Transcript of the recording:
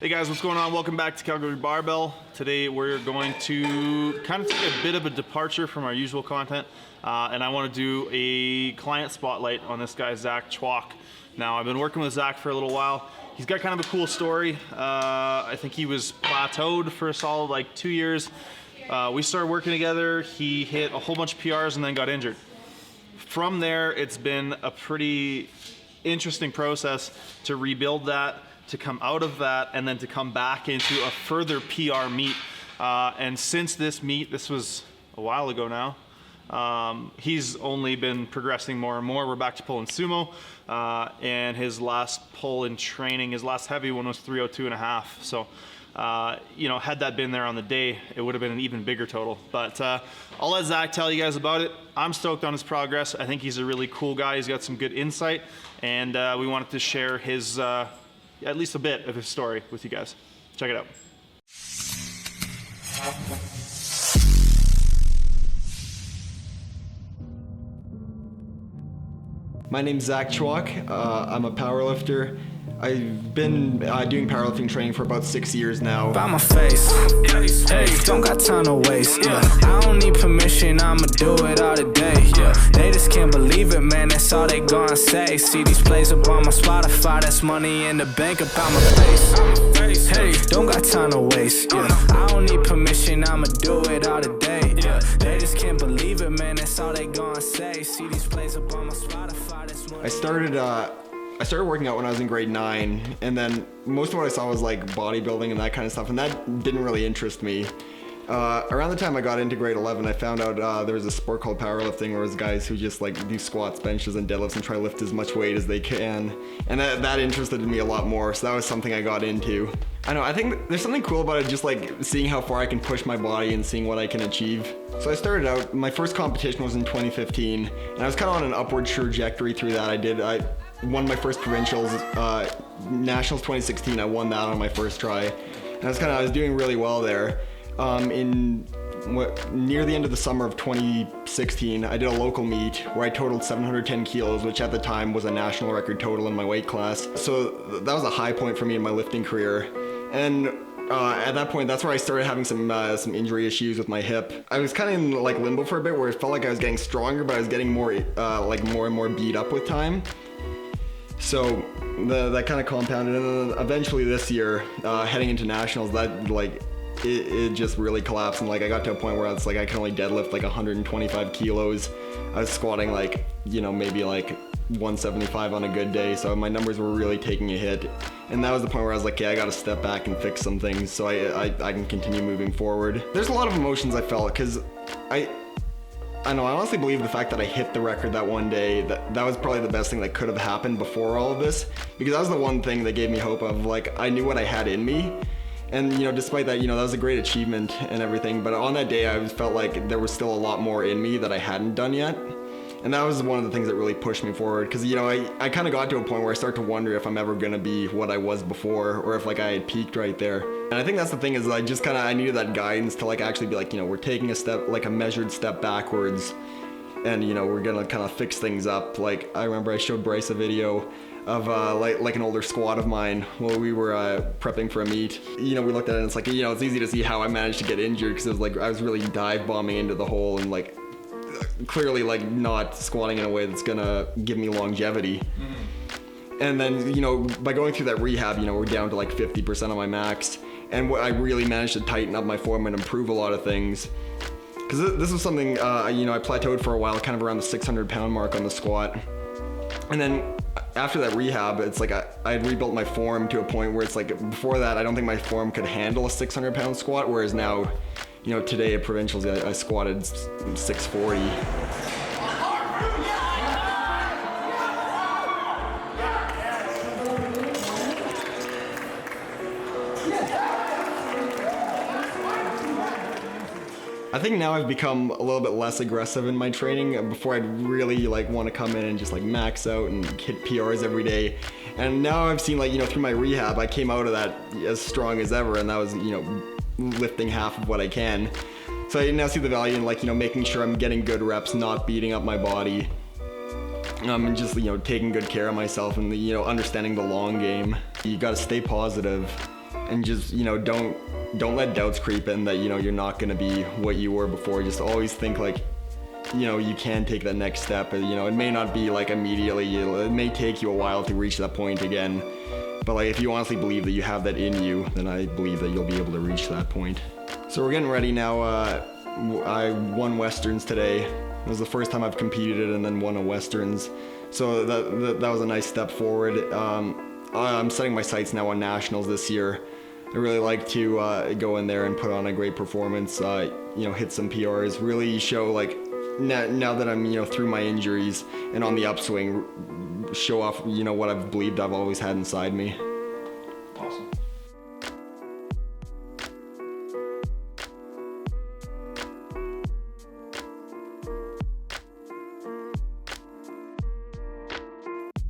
Hey guys, what's going on? Welcome back to Calgary Barbell. Today we're going to kind of take a bit of a departure from our usual content, and I want to do a client spotlight on this guy, Zack Chwok. Now, I've been working with Zack for a little while. He's got kind of a cool story. I think he was plateaued for a solid 2 years. We started working together. He hit a whole bunch of PRs and then got injured. From there, it's been a pretty interesting process to rebuild that, to come out of that, and then to come back into a further PR meet. And since this meet, this was a while ago now, he's only been progressing more and more. We're back to pulling sumo, and his last pull in training, his last heavy one was 302.5. So, had that been there on the day, it would have been an even bigger total. But I'll let Zack tell you guys about it. I'm stoked on his progress. I think he's a really cool guy. He's got some good insight, and we wanted to share his at least a bit of his story with you guys. Check it out. My name's Zack Chwok. I'm a powerlifter. I've been doing powerlifting training for about 6 years now. By my face, hey, don't got time to waste, yeah. I don't need permission, I'ma do it all today, yeah. They just can't believe it, man, that's all they gonna say. See these plays up on my Spotify, that's money in the bank up on my face. Hey, don't got time to waste, yeah. I don't need permission, I'ma do it all today, yeah. They just can't believe it, man, that's all they gonna say. See these plays up on my Spotify, that's money. I started working out when I was in grade 9, and then most of what I saw was like bodybuilding and that kind of stuff, and that didn't really interest me. Around the time I got into grade 11, I found out there was a sport called powerlifting, where it was guys who just do squats, benches, and deadlifts and try to lift as much weight as they can, and that interested me a lot more, so that was something I got into. I think there's something cool about it, just seeing how far I can push my body and seeing what I can achieve. So I started out, my first competition was in 2015, and I was kind of on an upward trajectory through that. I won my first provincials, nationals 2016. I won that on my first try, and I was doing really well there. Near the end of the summer of 2016, I did a local meet where I totaled 710 kilos, which at the time was a national record total in my weight class. So that was a high point for me in my lifting career. And at that point, that's where I started having some injury issues with my hip. I was kind of in limbo for a bit, where it felt like I was getting stronger, but I was getting more and more beat up with time. So that kind of compounded, and then eventually this year, heading into nationals, that it just really collapsed, and I got to a point where it's I can only deadlift 125 kilos. I was squatting maybe 175 on a good day, so my numbers were really taking a hit, and that was the point where I was I gotta step back and fix some things so I can continue moving forward. There's a lot of emotions I felt, because I honestly believe the fact that I hit the record that one day, that was probably the best thing that could have happened before all of this, because that was the one thing that gave me hope of I knew what I had in me. And despite that, that was a great achievement and everything, but on that day I felt like there was still a lot more in me that I hadn't done yet. And that was one of the things that really pushed me forward, because I kind of got to a point where I start to wonder if I'm ever going to be what I was before, or if I had peaked right there. And I think that's the thing, is I needed that guidance to actually be we're taking a step, a measured step backwards, and we're gonna kind of fix things up. I remember I showed Bryce a video of an older squat of mine while we were prepping for a meet. We looked at it and it's it's easy to see how I managed to get injured, because it was I was really dive bombing into the hole and clearly not squatting in a way that's gonna give me longevity. Mm-hmm. And then by going through that rehab, we're down to 50% of my max, and I really managed to tighten up my form and improve a lot of things. Because this was something I plateaued for a while, kind of around the 600 pound mark on the squat, and then after that rehab, it's I had rebuilt my form to a point where it's before that I don't think my form could handle a 600 pound squat, whereas now today at provincials I squatted 640. I think now I've become a little bit less aggressive in my training. Before I'd really want to come in and just max out and hit PRs every day. And now I've seen through my rehab, I came out of that as strong as ever, and that was lifting half of what I can. So I now see the value in making sure I'm getting good reps, not beating up my body. And just taking good care of myself, and understanding the long game. You got to stay positive. and just, you know, don't let doubts creep in that, you know, you're not going to be what you were before. Just always think like, you know, you can take that next step. You know, it may not be like immediately, it may take you a while to reach that point again, but like if you honestly believe that you have that in you, then I believe that you'll be able to reach that point. So we're getting ready now. I won Westerns today. It was the first time I've competed and then won a Westerns, so that was a nice step forward. I'm setting my sights now on nationals this year. I really like to go in there and put on a great performance, you know, hit some PRs, really show like, now that I'm, you know, through my injuries and on the upswing, show off, you know, what I've believed I've always had inside me. Awesome.